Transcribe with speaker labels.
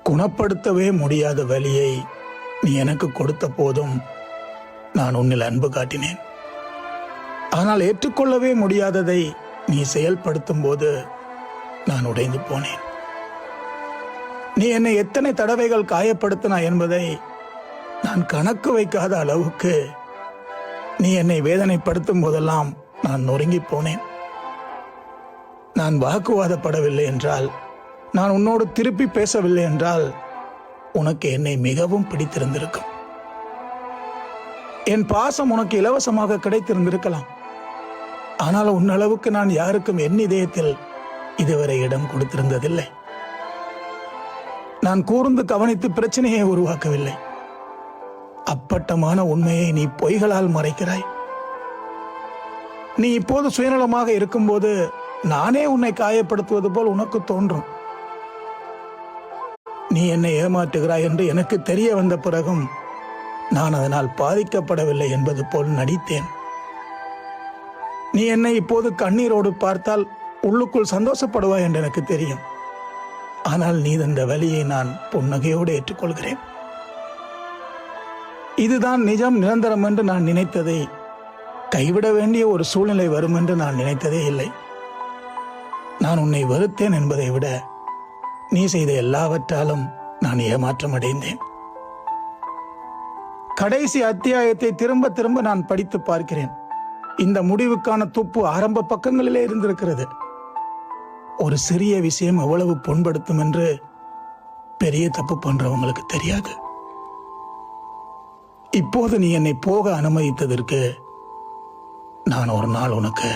Speaker 1: குணப்படுத்தவே முடியாத வலியை நீ எனக்கு கொடுத்த போதும் நான் உன்னில் அன்பு காட்டினேன். ஆனால் ஏற்றுக்கொள்ளவே முடியாததை நீ செயல்படுத்தும் போது நான் உடைந்து போனேன். நீ என்னை எத்தனை தடவைகள் காயப்படுத்தினா என்பதை நான் கணக்கு வைக்காத அளவுக்கு நீ என்னை வேதனைப்படுத்தும் போதெல்லாம் நான் நொறுங்கி போனேன். நான் வாக்குவாதப்படவில்லை என்றால், நான் உன்னோடு திருப்பி பேசவில்லை என்றால் உனக்கு என்னை மிகவும் பிடித்திருந்திருக்கும். என் பாசம் உனக்கு இலவசமாக கிடைத்திருந்திருக்கலாம். ஆனால் உன்னளவுக்கு நான் யாருக்கும் என் இதயத்தில் இதுவரை இடம் கொடுத்திருந்ததில்லை. நான் கூர்ந்து கவனித்து பிரச்சனையை உருவாக்கவில்லை. அப்பட்டமான உண்மையை நீ பொய்களால் மறைக்கிறாய். நீ இப்போது சுயநலமாக இருக்கும்போது நானே உன்னை காயப்படுத்துவது போல் உனக்கு தோன்றும். நீ என்னை ஏமாற்றுகிறாய் என்று எனக்கு தெரிய வந்த பிறகும் நான் அதனால் பாதிக்கப்படவில்லை என்பது போல் நடித்தேன். நீ என்னை இப்போது கண்ணீரோடு பார்த்தால் உள்ளுக்குள் சந்தோஷப்படுவாய் என்று எனக்கு தெரியும். ஆனால் நீ தந்த வலியை நான் புன்னகையோடு ஏற்றுக்கொள்கிறேன். இதுதான் நிஜம், நிரந்தரம் என்று நான் நினைத்ததை கைவிட வேண்டிய ஒரு சூழ்நிலை வரும் என்று நான் நினைத்ததே இல்லை. நான் உன்னை வெறுத்தேன் என்பதை விட நீ செய்த எல்லாவற்றாலும் நான் ஏமாற்றம் அடைந்தேன். கடைசி அத்தியாயத்தை திரும்ப திரும்ப நான் படித்து பார்க்கிறேன். இந்த முடிவுக்கான துப்பு ஆரம்ப பக்கங்களிலே இருந்திருக்கிறது. ஒரு சிறிய விஷயம் எவ்வளவு புண்படுத்தும் என்று பெரிய தப்பு பண்றவங்களுக்கு தெரியாது. இப்போது நீ என்னை போக அனுமதித்ததற்கு நான் ஒரு நாள் உனக்கு